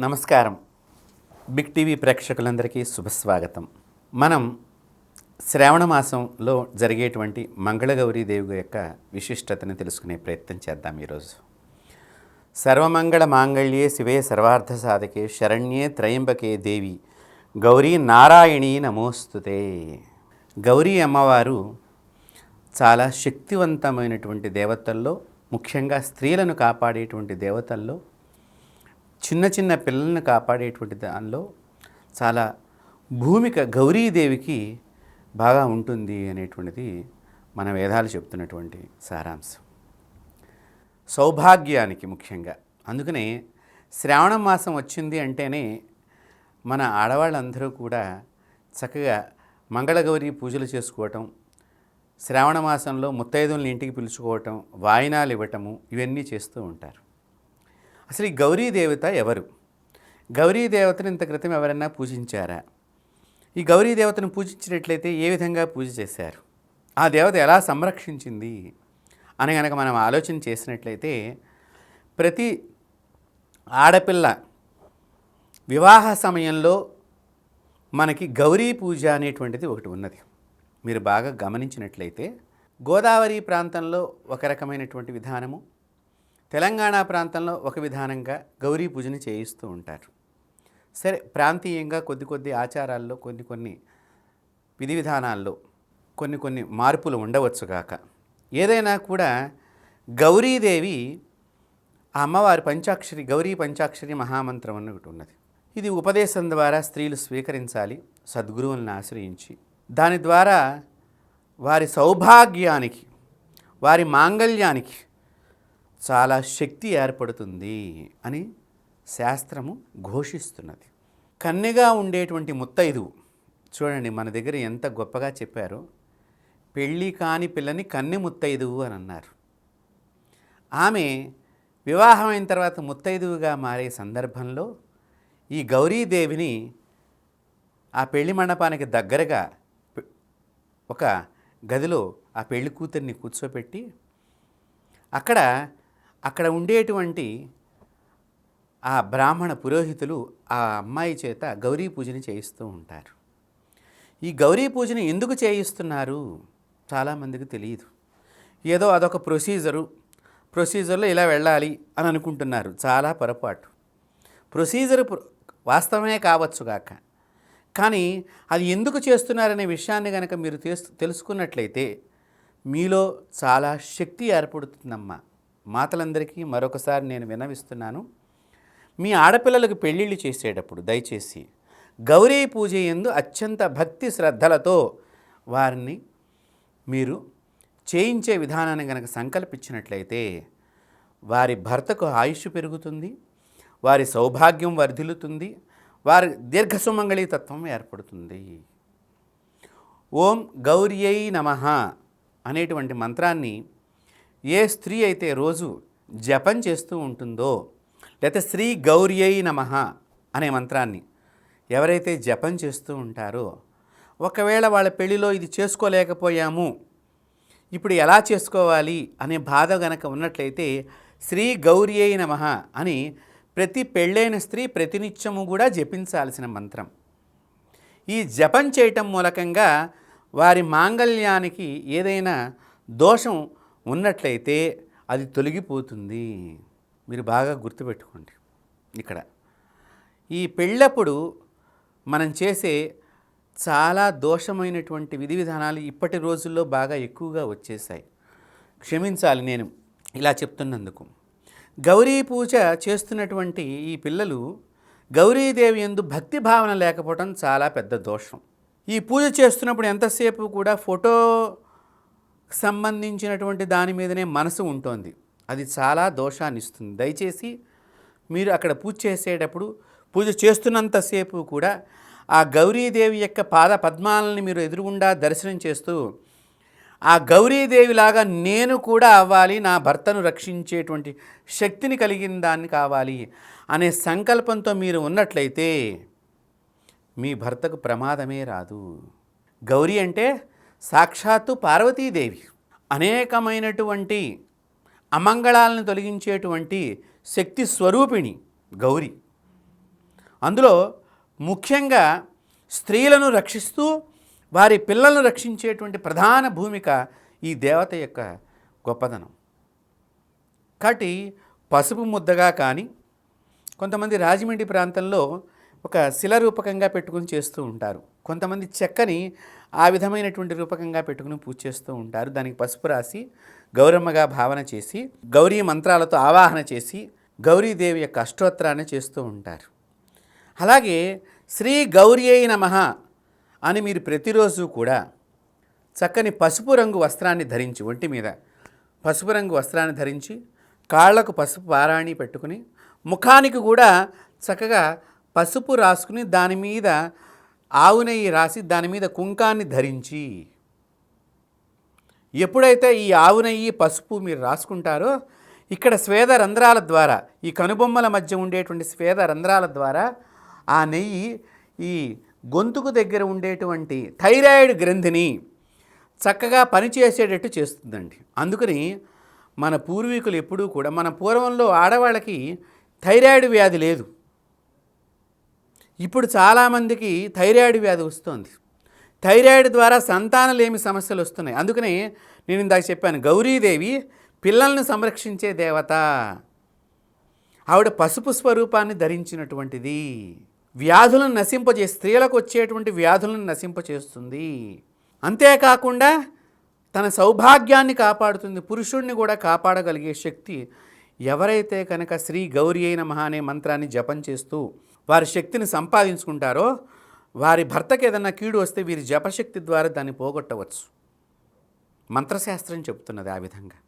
నమస్కారం. Big TV ప్రేక్షకులందరికీ శుభస్వాగతం. మనం శ్రావణ మాసంలో జరిగేటువంటి మంగళగౌరీ దేవి యొక్క విశిష్టతను తెలుసుకునే ప్రయత్నం చేద్దాం ఈరోజు. సర్వమంగళ మాంగళ్యే శివే సర్వార్థ సాధకే శరణ్యే త్రయంబకే దేవి గౌరీ నారాయణీ నమోస్తుతే. గౌరీ అమ్మవారు చాలా శక్తివంతమైనటువంటి దేవతల్లో, ముఖ్యంగా స్త్రీలను కాపాడేటువంటి దేవతల్లో, చిన్న చిన్న పిల్లలను కాపాడేటువంటి దానిలో చాలా భూమిక గౌరీదేవికి బాగా ఉంటుంది అనేటువంటిది మన వేదాలు చెప్తున్నటువంటి సారాంశం. సౌభాగ్యానికి ముఖ్యంగా అందుకనే శ్రావణ మాసం వచ్చింది అంటేనే మన ఆడవాళ్ళందరూ కూడా చక్కగా మంగళగౌరి పూజలు చేసుకోవటం, శ్రావణ మాసంలో ముత్తైదుల్ని ఇంటికి పిలుచుకోవటం, వాయినాలు ఇవ్వటము, ఇవన్నీ చేస్తూ ఉంటారు. అసలు ఈ గౌరీ దేవత ఎవరు? గౌరీ దేవతను ఇంత క్రితం ఎవరైనా పూజించారా? ఈ గౌరీ దేవతను పూజించినట్లయితే ఏ విధంగా పూజ చేశారు? ఆ దేవత ఎలా సంరక్షించింది అని కనుక మనం ఆలోచన చేసినట్లయితే, ప్రతి ఆడపిల్ల వివాహ సమయంలో మనకి గౌరీ పూజ అనేటువంటిది ఒకటి ఉన్నది. మీరు బాగా గమనించినట్లయితే గోదావరి ప్రాంతంలో ఒక రకమైనటువంటి విధానము, తెలంగాణ ప్రాంతంలో ఒక విధానంగా గౌరీ పూజని చేయిస్తూ ఉంటారు. సరే, ప్రాంతీయంగా కొద్ది ఆచారాల్లో, కొన్ని విధి విధానాల్లో కొన్ని మార్పులు ఉండవచ్చు కాక, ఏదైనా కూడా గౌరీదేవి ఆ అమ్మవారి పంచాక్షరి, గౌరీ పంచాక్షరి మహామంత్రం అని ఒకటి ఉన్నది. ఇది ఉపదేశం ద్వారా స్త్రీలు స్వీకరించాలి, సద్గురువులను ఆశ్రయించి. దాని ద్వారా వారి సౌభాగ్యానికి, వారి మాంగళ్యానికి చాలా శక్తి ఏర్పడుతుంది అని శాస్త్రము ఘోషిస్తున్నది. కన్యగా ఉండేటువంటి ముత్తైదువు చూడండి, మన దగ్గర ఎంత గొప్పగా చెప్పారో. పెళ్ళి కాని పిల్లని కన్నె ముత్తైదువు అని అన్నారు. ఆమె వివాహమైన తర్వాత ముత్తైదువుగా మారే సందర్భంలో ఈ గౌరీదేవిని ఆ పెళ్లి మండపానికి దగ్గరగా ఒక గదిలో ఆ పెళ్లి కూతుర్ని కూర్చోపెట్టి అక్కడ ఉండేటువంటి ఆ బ్రాహ్మణ పురోహితులు ఆ అమ్మాయి చేత గౌరీ పూజని చేయిస్తూ ఉంటారు. ఈ గౌరీ పూజని ఎందుకు చేయిస్తున్నారు చాలామందికి తెలియదు. ఏదో అదొక ప్రొసీజర్లో ఇలా వెళ్ళాలి అని అనుకుంటున్నారు. చాలా పొరపాటు. ప్రొసీజర్ వాస్తవమే కావచ్చు కాక, కానీ అది ఎందుకు చేస్తున్నారనే విషయాన్ని కనుక మీరు తెలుసుకున్నట్లయితే మీలో చాలా శక్తి ఏర్పడుతుందమ్మా. మాతలందరికీ మరొకసారి నేను విన్నవిస్తున్నాను, మీ ఆడపిల్లలకు పెళ్ళిళ్ళు చేసేటప్పుడు దయచేసి గౌరీ పూజ యందు అత్యంత భక్తి శ్రద్ధలతో వారిని మీరు చేయించే విధానాన్ని కనుక సంకల్పించినట్లయితే వారి భర్తకు ఆయుష్ పెరుగుతుంది, వారి సౌభాగ్యం వర్ధిల్లుతుంది, వారి దీర్ఘసుమంగళీ తత్వం ఏర్పడుతుంది. ఓం గౌర్యై నమః అనేటువంటి మంత్రాన్ని ఏ స్త్రీ అయితే రోజు జపం చేస్తూ ఉంటుందో, లేకపోతే శ్రీ గౌర్యై నమః అనే మంత్రాన్ని ఎవరైతే జపం చేస్తూ ఉంటారో, ఒకవేళ వాళ్ళ పెళ్లిలో ఇది చేసుకోలేకపోయాము, ఇప్పుడు ఎలా చేసుకోవాలి అనే బాధ గనక ఉన్నట్లయితే శ్రీ గౌర్యై నమః అని ప్రతి పెళ్ళైన స్త్రీ ప్రతినిత్యము కూడా జపించాల్సిన మంత్రం. ఈ జపం చేయటం మూలకంగా వారి మాంగళ్యానికి ఏదైనా దోషం ఉన్నట్లయితే అది తొలగిపోతుంది. మీరు బాగా గుర్తుపెట్టుకోండి. ఇక్కడ ఈ పెళ్ళప్పుడు మనం చేసే చాలా దోషమైనటువంటి విధి విధానాలు ఇప్పటి రోజుల్లో బాగా ఎక్కువగా వచ్చేసాయి. క్షమించాలి నేను ఇలా చెప్తున్నందుకు. గౌరీ పూజ చేస్తున్నటువంటి ఈ పిల్లలు గౌరీదేవి యందు భక్తి భావన లేకపోవడం చాలా పెద్ద దోషం. ఈ పూజ చేస్తున్నప్పుడు ఎంతసేపు కూడా ఫోటో సంబంధించినటువంటి దాని మీదనే మనసు ఉంటుంది. అది చాలా దోషాన్ని ఇస్తుంది. దయచేసి మీరు అక్కడ పూజ చేసేటప్పుడు, పూజ చేస్తున్నంతసేపు కూడా ఆ గౌరీదేవి యొక్క పాద పద్మాలని మీరు ఎదురుగుండా దర్శనం చేస్తూ, ఆ గౌరీదేవిలాగా నేను కూడా అవ్వాలి, నా భర్తను రక్షించేటువంటి శక్తిని కలిగిన దాన్ని కావాలి అనే సంకల్పంతో మీరు ఉన్నట్లయితే మీ భర్తకు ప్రమాదమే రాదు. గౌరీ అంటే సాక్షాత్తు పార్వతీదేవి, అనేకమైనటువంటి అమంగళాలను తొలగించేటువంటి శక్తి స్వరూపిణి గౌరీ. అందులో ముఖ్యంగా స్త్రీలను రక్షిస్తూ వారి పిల్లలను రక్షించేటువంటి ప్రధాన భూమిక ఈ దేవత యొక్క గొప్పదనం. కాబట్టి పసుపు ముద్దగా కానీ కొంతమంది రాజమండ్రి ప్రాంతంలో ఒక శిల రూపకంగా పెట్టుకుని చేస్తూ ఉంటారు. కొంతమంది చెక్కని ఆ విధమైనటువంటి రూపకంగా పెట్టుకుని పూజ చేస్తూ ఉంటారు. దానికి పసుపు రాసి గౌరమ్మగా భావన చేసి గౌరీ మంత్రాలతో ఆవాహన చేసి గౌరీదేవి యొక్క అష్టోత్తరాన్ని చేస్తూ ఉంటారు. అలాగే శ్రీ గౌరియై నమః అని మీరు ప్రతిరోజు కూడా చక్కని పసుపు రంగు వస్త్రాన్ని ధరించి, ఒంటి మీద పసుపు రంగు వస్త్రాన్ని ధరించి, కాళ్లకు పసుపు పారాణి పెట్టుకుని, ముఖానికి కూడా చక్కగా పసుపు రాసుకుని, దాని మీద ఆవు నెయ్యి రాసి దాని మీద కుంకాన్ని ధరించి, ఎప్పుడైతే ఈ ఆవు నెయ్యి పసుపు మీరు రాసుకుంటారో ఇక్కడ స్వేద రంధ్రాల ద్వారా, ఈ కనుబొమ్మల మధ్య ఉండేటువంటి స్వేద రంధ్రాల ద్వారా ఆ నెయ్యి ఈ గొంతుకు దగ్గర ఉండేటువంటి థైరాయిడ్ గ్రంథిని చక్కగా పనిచేసేటట్టు చేస్తుందండి. అందుకని మన పూర్వీకులు ఎప్పుడూ కూడా, మన పూర్వంలో ఆడవాళ్ళకి థైరాయిడ్ వ్యాధి లేదు. ఇప్పుడు చాలామందికి థైరాయిడ్ వ్యాధి వస్తుంది. థైరాయిడ్ ద్వారా సంతానలేమి సమస్యలు వస్తున్నాయి. అందుకనే నేను ఇందాక చెప్పాను, గౌరీదేవి పిల్లల్ని సంరక్షించే దేవత. ఆవిడ పసుపు స్వరూపాన్ని ధరించినటువంటిది. వ్యాధులను నశింపజే, స్త్రీలకు వచ్చేటువంటి వ్యాధులను నశింపచేస్తుంది. అంతేకాకుండా తన సౌభాగ్యాన్ని కాపాడుతుంది, పురుషుడిని కూడా కాపాడగలిగే శక్తి ఎవరైతే కనుక శ్రీ గౌరియై నమః అనే మంత్రాన్ని జపం చేస్తూ వారి శక్తిని సంపాదించుకుంటారో, వారి భర్తకి ఏదన్నా కీడు వస్తే వీరి జపశక్తి ద్వారా దాన్ని పోగొట్టవచ్చు. మంత్రశాస్త్రం చెప్తున్నది ఆ విధంగా.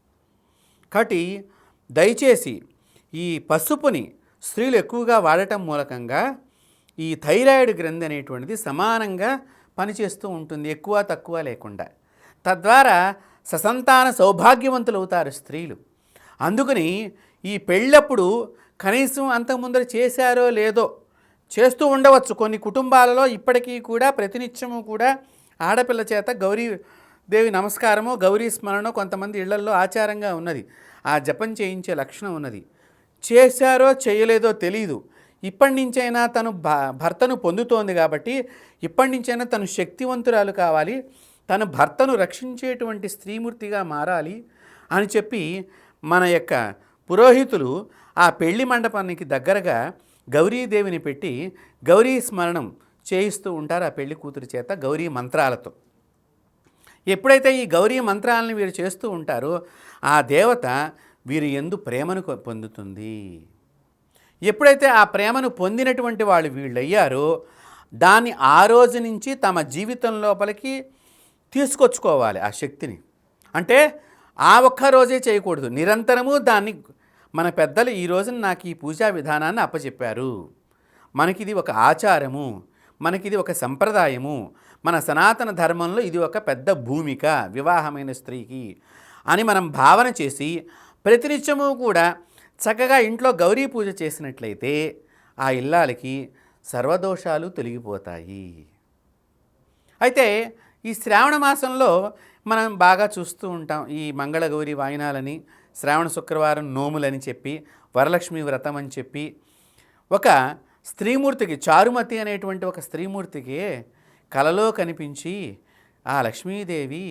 కాబట్టి దయచేసి ఈ పసుపుని స్త్రీలు ఎక్కువగా వాడటం మూలకంగా ఈ థైరాయిడ్ గ్రంథి అనేటువంటిది సమానంగా పనిచేస్తూ ఉంటుంది, ఎక్కువ తక్కువ లేకుండా. తద్వారా ససంతాన సౌభాగ్యవంతులు అవుతారు స్త్రీలు. అందుకని ఈ పెళ్ళప్పుడు కనీసం అంతకుముందర చేశారో లేదో చేస్తూ ఉండవచ్చు. కొన్ని కుటుంబాలలో ఇప్పటికీ కూడా ప్రతినిత్యము కూడా ఆడపిల్ల చేత గౌరీదేవి నమస్కారమో గౌరీ స్మరణో కొంతమంది ఇళ్లల్లో ఆచారంగా ఉన్నది. ఆ జపం చేయించే లక్షణం ఉన్నది. చేశారో చేయలేదో తెలీదు. ఇప్పటి నుంచైనా తను భర్తను పొందుతోంది కాబట్టి ఇప్పటి నుంచైనా తను శక్తివంతురాలు కావాలి, తన భర్తను రక్షించేటువంటి స్త్రీమూర్తిగా మారాలి అని చెప్పి మన యొక్క పురోహితులు ఆ పెళ్లి మండపానికి దగ్గరగా గౌరీదేవిని పెట్టి గౌరీ స్మరణం చేయిస్తూ ఉంటారు ఆ పెళ్లి కూతురి చేత గౌరీ మంత్రాలతో. ఎప్పుడైతే ఈ గౌరీ మంత్రాలను వీరు చేస్తూ ఉంటారో ఆ దేవత వీరి యందు ప్రేమను పొందుతుంది. ఎప్పుడైతే ఆ ప్రేమను పొందినటువంటి వాళ్ళు వీళ్ళయ్యారో దాన్ని ఆ రోజు నుంచి తమ జీవితం లోపలికి తీసుకొచ్చుకోవాలి ఆ శక్తిని. అంటే ఆ ఒక్క రోజే చేయకూడదు, నిరంతరము దాన్ని. మన పెద్దలు ఈ రోజున నాకు ఈ పూజా విధానాన్ని అప్పచెప్పారు, మనకిది ఒక ఆచారము, మనకిది ఒక సంప్రదాయము, మన సనాతన ధర్మంలో ఇది ఒక పెద్ద భూమిక వివాహమైన స్త్రీకి అని మనం భావన చేసి ప్రతినిత్యము కూడా చక్కగా ఇంట్లో గౌరీ పూజ చేసినట్లయితే ఆ ఇల్లాలకి సర్వదోషాలు తొలగిపోతాయి. అయితే ఈ శ్రావణ మాసంలో మనం బాగా చూస్తూ ఉంటాం ఈ మంగళగౌరి వాయినాలని, శ్రావణ శుక్రవారం నోములని చెప్పి, వరలక్ష్మి వ్రతం అని చెప్పి, ఒక స్త్రీమూర్తికి చారుమతి అనేటువంటి ఒక స్త్రీమూర్తికి కలలో కనిపించి ఆ లక్ష్మీదేవి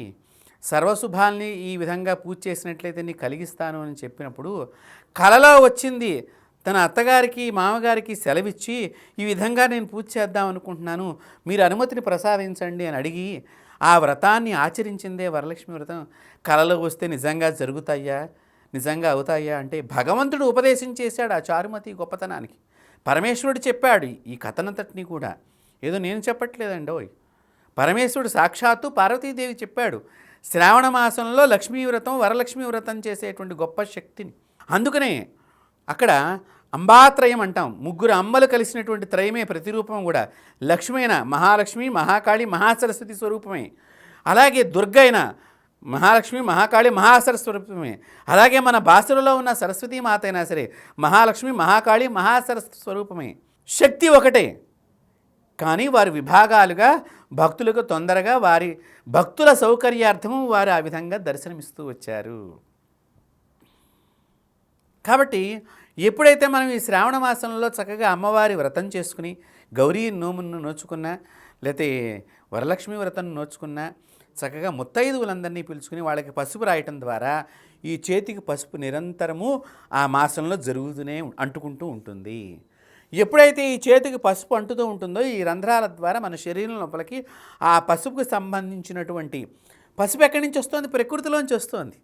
సర్వశుభాల్ని ఈ విధంగా పూజ చేసినట్లయితే నీకు కలిగిస్తాను అని చెప్పినప్పుడు కలలో వచ్చింది. తన అత్తగారికి మామగారికి సెలవిచ్చి ఈ విధంగా నేను పూజ చేద్దాం అనుకుంటున్నాను, మీరు అనుమతిని ప్రసాదించండి అని అడిగి ఆ వ్రతాన్ని ఆచరించిందే వరలక్ష్మి వ్రతం. కలలో వస్తే నిజంగా జరుగుతాయా, నిజంగా అవుతాయా అంటే భగవంతుడు ఉపదేశం చేశాడు ఆ చారుమతి గొప్పతనానికి. పరమేశ్వరుడు చెప్పాడు ఈ కథనంతటిని కూడా, ఏదో నేను చెప్పట్లేదండి. ఓయ్, పరమేశ్వరుడు సాక్షాత్తు పార్వతీదేవి చెప్పాడు శ్రావణ మాసంలో లక్ష్మీ వ్రతం వరలక్ష్మి వ్రతం చేసేటువంటి గొప్ప శక్తిని. అందుకనే అక్కడ అంబాత్రయం అంటాం, ముగ్గురు అమ్మలు కలిసినటువంటి త్రయమే ప్రతిరూపం కూడా. లక్ష్మైన మహాలక్ష్మి, మహాకాళి, మహాసరస్వతి స్వరూపమే. అలాగే దుర్గైన మహాలక్ష్మి, మహాకాళి, మహాసరస్వతి స్వరూపమే. అలాగే మన భాషలలో ఉన్న సరస్వతీ మాత అయినా సరే మహాలక్ష్మి, మహాకాళి, మహాసరస్వతి స్వరూపమే. శక్తి ఒకటే, కానీ వారి విభాగాలుగా భక్తులకు తొందరగా వారి భక్తుల సౌకర్యార్థము వారు ఆ విధంగా దర్శనమిస్తూ వచ్చారు. కాబట్టి ఎప్పుడైతే మనం ఈ శ్రావణ మాసంలో చక్కగా అమ్మవారి వ్రతం చేసుకుని గౌరీ నోమును నోచుకున్నా, లేకపోతే వరలక్ష్మి వ్రతం నోచుకున్నా, చక్కగా ముత్తైదువులందరినీ పిలుచుకుని వాళ్ళకి పసుపు రాయటం ద్వారా ఈ చేతికి పసుపు నిరంతరము ఆ మాసంలో జరుగుతూనే అంటుకుంటూ ఉంటుంది. ఎప్పుడైతే ఈ చేతికి పసుపు అంటుతూ ఉంటుందో ఈ రంధ్రాల ద్వారా మన శరీరం లోపలికి ఆ పసుపుకు సంబంధించినటువంటి పసుపు ఎక్కడి నుంచి వస్తుంది? ప్రకృతిలోంచి వస్తుంది,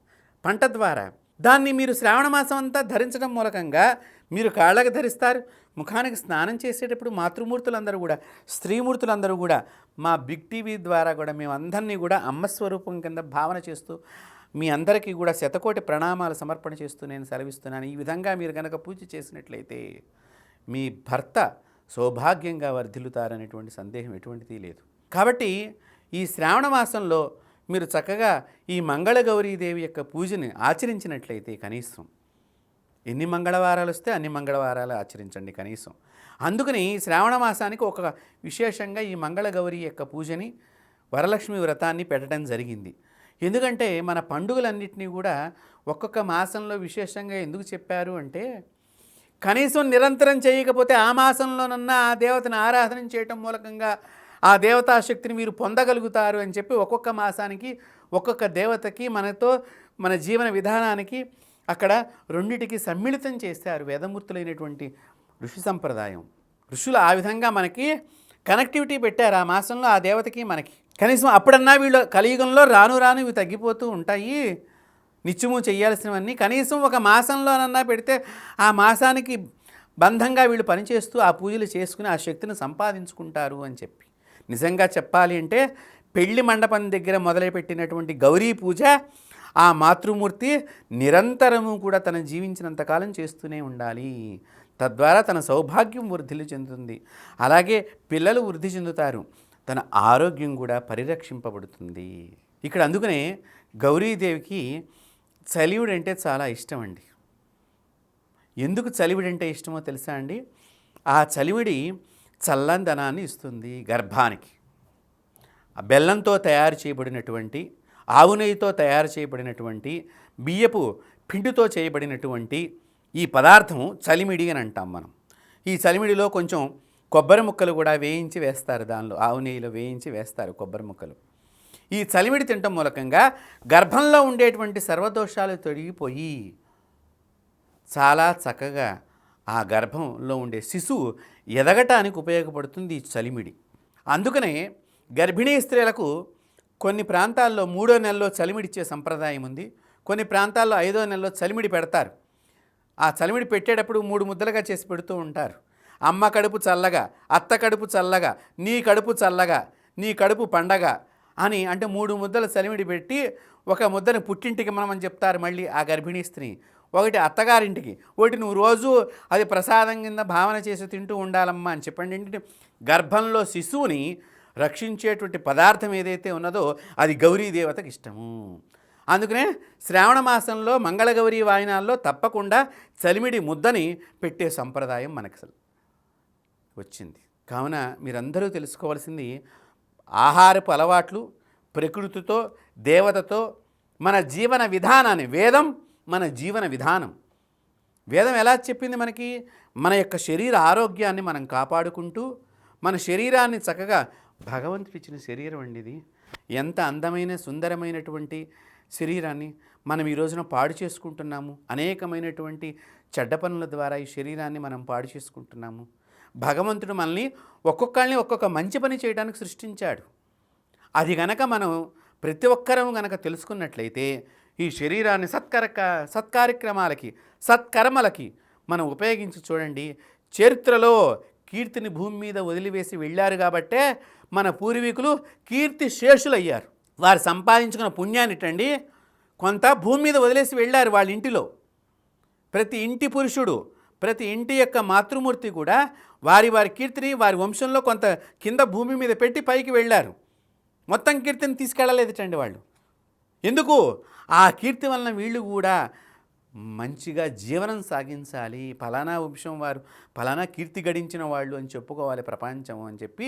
పంట ద్వారా. దాన్ని మీరు శ్రావణ మాసం అంతా ధరించడం మూలకంగా మీరు కాళ్ళకి ధరిస్తారు. ముఖానికి స్నానం చేసేటప్పుడు మాతృమూర్తులందరూ కూడా, స్త్రీమూర్తులందరూ కూడా మా బిగ్ టీవీ ద్వారా కూడా మేము అందరినీ కూడా అమ్మస్వరూపం కింద భావన చేస్తూ మీ అందరికీ కూడా శతకోటి ప్రణామాలు సమర్పణ చేస్తూ నేను సెలవిస్తున్నాను. ఈ విధంగా మీరు కనుక పూజ చేసినట్లయితే మీ భర్త సౌభాగ్యంగా వర్ధిల్లుతారనేటువంటి సందేహం ఎటువంటిది లేదు. కాబట్టి ఈ శ్రావణ మాసంలో మీరు చక్కగా ఈ మంగళగౌరీదేవి యొక్క పూజని ఆచరించినట్లయితే కనీసం ఎన్ని మంగళవారాలు వస్తే అన్ని మంగళవారాలు ఆచరించండి కనీసం. అందుకని శ్రావణ మాసానికి ఒక విశేషంగా ఈ మంగళగౌరి యొక్క పూజని, వరలక్ష్మి వ్రతాన్ని పెట్టడం జరిగింది. ఎందుకంటే మన పండుగలన్నింటినీ కూడా ఒక్కొక్క మాసంలో విశేషంగా ఎందుకు చెప్పారు అంటే, కనీసం నిరంతరం చేయకపోతే ఆ మాసంలోనన్నా ఆ దేవతను ఆరాధన చేయటం మూలకంగా ఆ దేవతాశక్తిని మీరు పొందగలుగుతారు అని చెప్పి ఒక్కొక్క మాసానికి ఒక్కొక్క దేవతకి మనతో మన జీవన విధానానికి అక్కడ రెండిటికి సమ్మిళితం చేశారు వేదమూర్తులైనటువంటి ఋషి సంప్రదాయం. ఋషులు ఆ విధంగా మనకి కనెక్టివిటీ పెట్టారు ఆ మాసంలో ఆ దేవతకి మనకి. కనీసం అప్పుడన్నా వీళ్ళు కలియుగంలో రాను రాను ఇవి తగ్గిపోతూ ఉంటాయి, నిత్యము చేయాల్సినవన్నీ కనీసం ఒక మాసంలోనన్నా పెడితే ఆ మాసానికి బంధంగా వీళ్ళు పనిచేస్తూ ఆ పూజలు చేసుకుని ఆ శక్తిని సంపాదించుకుంటారు అని చెప్పి. నిజంగా చెప్పాలి అంటే పెళ్లి మండపం దగ్గర మొదలుపెట్టినటువంటి గౌరీ పూజ ఆ మాతృమూర్తి నిరంతరము కూడా తన జీవించినంతకాలం చేస్తూనే ఉండాలి. తద్వారా తన సౌభాగ్యం వృద్ధి చెందుతుంది, అలాగే పిల్లలు వృద్ధి చెందుతారు, తన ఆరోగ్యం కూడా పరిరక్షింపబడుతుంది. ఇక్కడ అందుకనే గౌరీదేవికి చలివిడి అంటే చాలా ఇష్టం అండి. ఎందుకు చలివిడి అంటే ఇష్టమో తెలుసా అండి? ఆ చలివిడి చల్లందనాన్ని ఇస్తుంది గర్భానికి. బెల్లంతో తయారు చేయబడినటువంటి, ఆవు నెయ్యితో తయారు చేయబడినటువంటి, బియ్యపు పిండితో చేయబడినటువంటి ఈ పదార్థం చలిమిడి అని అంటాం మనం. ఈ చలిమిడిలో కొంచెం కొబ్బరి ముక్కలు కూడా వేయించి వేస్తారు, దానిలో ఆవు నెయ్యిలో వేయించి వేస్తారు కొబ్బరి ముక్కలు. ఈ చలిమిడి తినటం మూలకంగా గర్భంలో ఉండేటువంటి సర్వదోషాలు తొలగిపోయి చాలా చక్కగా ఆ గర్భంలో ఉండే శిశువు ఎదగటానికి ఉపయోగపడుతుంది ఈ చలిమిడి. అందుకనే గర్భిణీ స్త్రీలకు కొన్ని ప్రాంతాల్లో 3వ నెలలో చలిమిడిచ్చే సంప్రదాయం ఉంది, కొన్ని ప్రాంతాల్లో 5వ నెలలో చలిమిడి పెడతారు. ఆ చలిమిడి పెట్టేటప్పుడు 3 ముద్దలుగా చేసి పెడుతూ ఉంటారు. అమ్మ కడుపు చల్లగా, అత్త కడుపు చల్లగా, నీ కడుపు చల్లగా, నీ కడుపు పండగ అని, అంటే 3 ముద్దల చలిమిడి పెట్టి ఒక ముద్దని పుట్టింటికి మనం చెప్తారు మళ్ళీ ఆ గర్భిణీ స్త్రీ, ఒకటి అత్తగారింటికి, ఒకటి నువ్వు రోజు అది ప్రసాదం కింద భావన చేసి తింటూ ఉండాలమ్మా అని చెప్పండి. ఏంటంటే గర్భంలో శిశువుని రక్షించేటువంటి పదార్థం ఏదైతే ఉన్నదో అది గౌరీదేవతకి ఇష్టము. అందుకనే శ్రావణ మాసంలో మంగళగౌరీ వాయినాల్లో తప్పకుండా చలిమిడి ముద్దని పెట్టే సంప్రదాయం మనకు అసలు వచ్చింది. కావున మీరందరూ తెలుసుకోవాల్సింది ఆహారపు అలవాట్లు, ప్రకృతితో, దేవతతో మన జీవన విధానాన్ని, వేదం మన జీవన విధానం. వేదం ఎలా చెప్పింది మనకి? మన యొక్క శరీర ఆరోగ్యాన్ని మనం కాపాడుకుంటూ మన శరీరాన్ని చక్కగా, భగవంతుడు ఇచ్చిన శరీరం అండి ఇది, ఎంత అందమైన సుందరమైనటువంటి శరీరాన్ని మనం ఈ రోజున పాడు చేసుకుంటున్నాము. అనేకమైనటువంటి చెడ్డ పనుల ద్వారా ఈ శరీరాన్ని మనం పాడు చేసుకుంటున్నాము. భగవంతుడు మనల్ని ఒక్కొక్కళ్ళని ఒక్కొక్క మంచి పని చేయడానికి సృష్టించాడు. అది గనక మనం ప్రతి ఒక్కరూ గనక తెలుసుకున్నట్లయితే ఈ శరీరాన్ని సత్కార్యక్రమాలకి, సత్కర్మలకి మనం ఉపయోగించి చూడండి. చరిత్రలో కీర్తిని భూమి మీద వదిలివేసి వెళ్ళారు కాబట్టే మన పూర్వీకులు కీర్తి శేషులయ్యారు. వారు సంపాదించుకున్న పుణ్యాన్నిటండి కొంత భూమి మీద వదిలేసి వెళ్ళారు వాళ్ళ ఇంటిలో. ప్రతి ఇంటి పురుషుడు, ప్రతి ఇంటి యొక్క మాతృమూర్తి కూడా వారి కీర్తిని వారి వంశంలో కొంత కింద భూమి మీద పెట్టి పైకి వెళ్ళారు. మొత్తం కీర్తిని తీసుకెళ్ళలేదుటండి వాళ్ళు. ఎందుకు? ఆ కీర్తి వలన వీళ్ళు కూడా మంచిగా జీవనం సాగించాలి, ఫలానా వంశం వారు ఫలానా కీర్తి గడించిన వాళ్ళు అని చెప్పుకోవాలి ప్రపంచం అని చెప్పి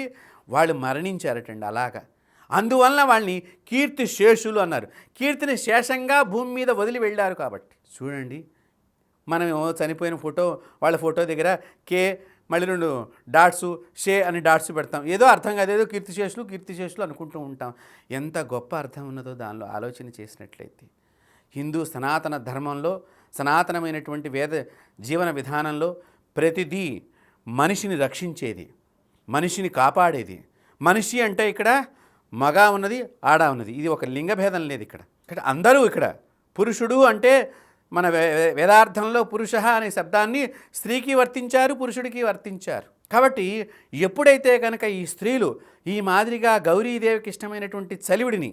వాళ్ళు మరణించారటండి అలాగా. అందువలన వాళ్ళని కీర్తి శేషులు అన్నారు. కీర్తిని శేషంగా భూమి మీద వదిలి వెళ్ళారు కాబట్టి. చూడండి, మనం చనిపోయిన ఫోటో వాళ్ళ ఫోటో దగ్గర కే మళ్ళీ 2 డాట్సు షే అని డాట్స్ పెడతాం. ఏదో అర్థం కాదు, ఏదో కీర్తిశేషులు అనుకుంటూ ఉంటాం. ఎంత గొప్ప అర్థం ఉన్నదో దానిలో ఆలోచన చేసినట్లయితే హిందూ సనాతన ధర్మంలో, సనాతనమైనటువంటి వేద జీవన విధానంలో ప్రతిదీ మనిషిని రక్షించేది, మనిషిని కాపాడేది. మనిషి అంటే ఇక్కడ మగ ఉన్నది, ఆడ ఉన్నది. ఇది ఒక లింగభేదం లేదు ఇక్కడ. అందరూ ఇక్కడ పురుషుడు అంటే మన వేదార్థంలో పురుష అనే శబ్దాన్ని స్త్రీకి వర్తించారు, పురుషుడికి వర్తించారు. కాబట్టి ఎప్పుడైతే కనుక ఈ స్త్రీలు ఈ మాదిరిగా గౌరీదేవికి ఇష్టమైనటువంటి చలివిడిని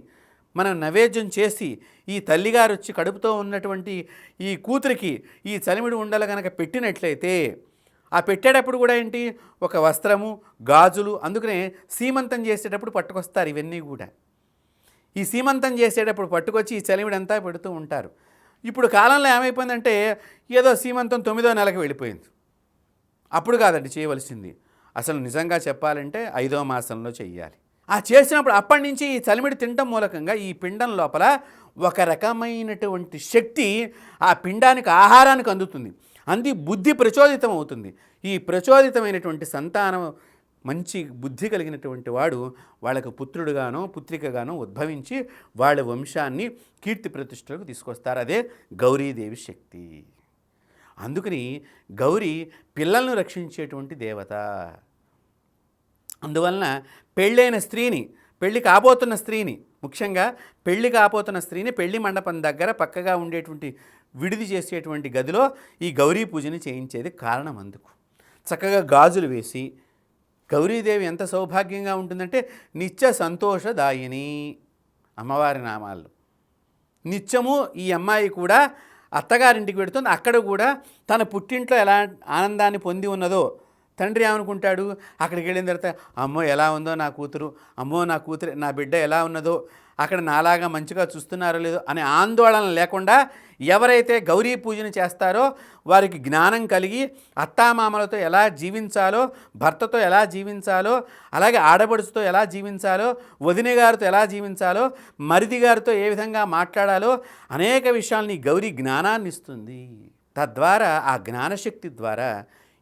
మనం నైవేద్యం చేసి ఈ తల్లిగారు వచ్చి కడుపుతో ఉన్నటువంటి ఈ కూతురికి ఈ చలివిడి ఉండలు కనుక పెట్టినట్లయితే ఆ పెట్టేటప్పుడు కూడా ఏంటి, ఒక వస్త్రము, గాజులు. అందుకనే సీమంతం చేసేటప్పుడు పట్టుకొస్తారు ఇవన్నీ కూడా. ఈ సీమంతం చేసేటప్పుడు పట్టుకొచ్చి ఈ చలివిడంతా పెడుతూ ఉంటారు. ఇప్పుడు కాలంలో ఏమైపోయిందంటే ఏదో సీమంతం 9వ నెలకు వెళ్ళిపోయింది. అప్పుడు కాదండి చేయవలసింది, అసలు నిజంగా చెప్పాలంటే 5వ మాసంలో చెయ్యాలి. ఆ చేసినప్పుడు అప్పటి నుంచి ఈ చలిమిడి తినటం మూలకంగా ఈ పిండం లోపల ఒక రకమైనటువంటి శక్తి ఆ పిండానికి ఆహారానికి అందుతుంది. బుద్ధి ప్రచోదితం అవుతుంది. ఈ ప్రచోదితమైనటువంటి సంతానం మంచి బుద్ధి కలిగినటువంటి వాడు వాళ్ళకు పుత్రుడుగానో పుత్రికగానో ఉద్భవించి వాళ్ళ వంశాన్ని కీర్తి ప్రతిష్టలకు తీసుకొస్తారు. అదే గౌరీదేవి శక్తి. అందుకని గౌరీ పిల్లలను రక్షించేటువంటి దేవత. అందువలన పెళ్ళైన స్త్రీని, పెళ్ళి కాబోతున్న స్త్రీని, ముఖ్యంగా పెళ్ళి కాబోతున్న స్త్రీని పెళ్లి మండపం దగ్గర పక్కగా ఉండేటువంటి విడిది చేసేటువంటి గదిలో ఈ గౌరీ పూజని చేయించేది కారణం. అందుకు చక్కగా గాజులు వేసి, గౌరీదేవి ఎంత సౌభాగ్యంగా ఉంటుందంటే నిత్య సంతోషదాయిని అమ్మవారి నామాలు. నిత్యము ఈ అమ్మాయి కూడా అత్తగారింటికి పెడుతుంది. అక్కడ కూడా తన పుట్టింట్లో ఎలా ఆనందాన్ని పొంది ఉన్నదో తండ్రి ఏమనుకుంటాడు, అక్కడికి వెళ్ళిన తర్వాత అమ్మో ఎలా ఉందో నా కూతురు, అమ్మో నా కూతురు నా బిడ్డ ఎలా ఉన్నదో, అక్కడ నాలాగా మంచిగా చూస్తున్నారో లేదో అనే ఆందోళన లేకుండా ఎవరైతే గౌరీ పూజను చేస్తారో వారికి జ్ఞానం కలిగి అత్తామామలతో ఎలా జీవించాలో, భర్తతో ఎలా జీవించాలో, అలాగే ఆడపడుచుతో ఎలా జీవించాలో, వదిన గారితో ఎలా జీవించాలో, మరిది గారితో ఏ విధంగా మాట్లాడాలో అనేక విషయాల్ని గౌరీ జ్ఞానాన్ని ఇస్తుంది. తద్వారా ఆ జ్ఞానశక్తి ద్వారా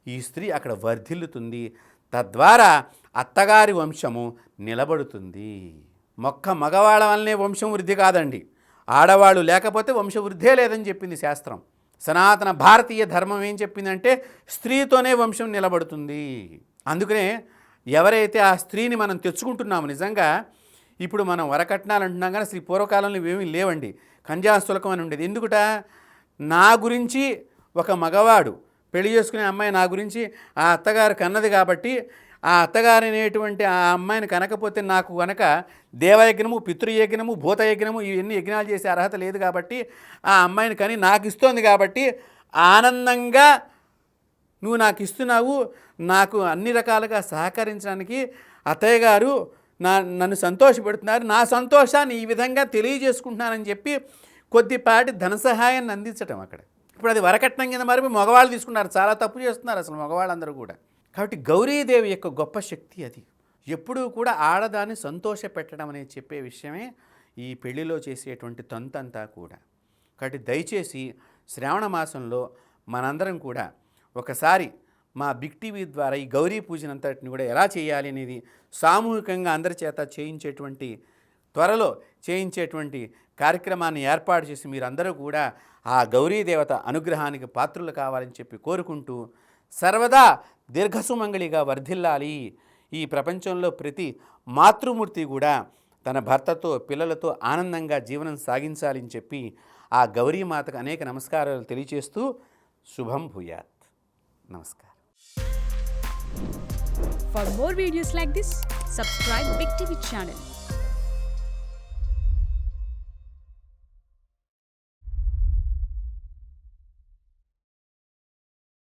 ఈ స్త్రీ అక్కడ వర్ధిల్లుతుంది. తద్వారా అత్తగారి వంశము నిలబడుతుంది. మగవాళ్ళ వల్లనే వంశం వృద్ధి కాదండి, ఆడవాళ్ళు లేకపోతే వంశవృద్ధే లేదని చెప్పింది శాస్త్రం. సనాతన భారతీయ ధర్మం ఏం చెప్పిందంటే స్త్రీతోనే వంశం నిలబడుతుంది. అందుకనే ఎవరైతే ఆ స్త్రీని మనం తెచ్చుకుంటున్నాము, నిజంగా ఇప్పుడు మనం వరకట్నాలు అంటున్నాం కానీ శ్రీ పూర్వకాలంలో ఇవేమీ లేవండి. కంజాశుల్కం అని ఉండేది. ఎందుకుట, నా గురించి ఒక మగవాడు పెళ్లి చేసుకునే అమ్మాయి నా గురించి ఆ అత్తగారు కన్నది కాబట్టి ఆ అత్తగారు అనేటువంటి ఆ అమ్మాయిని కనకపోతే నాకు కనుక దేవయజ్ఞము, పితృయజ్ఞము, భూతయజ్ఞము ఇవన్నీ యజ్ఞాలు చేసే అర్హత లేదు కాబట్టి ఆ అమ్మాయిని కని నాకు ఇస్తోంది కాబట్టి ఆనందంగా నువ్వు నాకు ఇస్తున్నావు, నాకు అన్ని రకాలుగా సహకరించడానికి అత్తయ్య గారు నన్ను సంతోషపెడుతున్నారు, నా సంతోషాన్ని ఈ విధంగా తెలియజేసుకుంటున్నానని చెప్పి కొద్దిపాటి ధన సహాయాన్ని అందించటం అక్కడ. ఇప్పుడు అది వరకట్నం కింద మరి మగవాళ్ళు తీసుకున్నారు, చాలా తప్పు చేస్తున్నారు అసలు మగవాళ్ళందరూ కూడా. కాబట్టి గౌరీదేవి యొక్క గొప్ప శక్తి అది. ఎప్పుడూ కూడా ఆడదాన్ని సంతోష పెట్టడం అనేది చెప్పే విషయమే ఈ పెళ్లిలో చేసేటువంటి తంతంతా కూడా. కాబట్టి దయచేసి శ్రావణ మాసంలో మనందరం కూడా ఒకసారి మా బిగ్ టీవీ ద్వారా ఈ గౌరీ పూజనంతటిని కూడా ఎలా చేయాలి అనేది సామూహికంగా అందరి చేత చేయించేటువంటి, త్వరలో చేయించేటువంటి కార్యక్రమాన్ని ఏర్పాటు చేసి మీరందరూ కూడా ఆ గౌరీదేవత అనుగ్రహానికి పాత్రులు కావాలని చెప్పి కోరుకుంటూ సర్వదా దీర్ఘసుమంగళిగా వర్ధిల్లాలి. ఈ ప్రపంచంలో ప్రతి మాతృమూర్తి కూడా తన భర్తతో పిల్లలతో ఆనందంగా జీవనం సాగించాలని చెప్పి ఆ గౌరీమాతకు అనేక నమస్కారాలు తెలియజేస్తూ శుభం భూయాత్. నమస్కారం. For more videos like this, subscribe Big TV channel.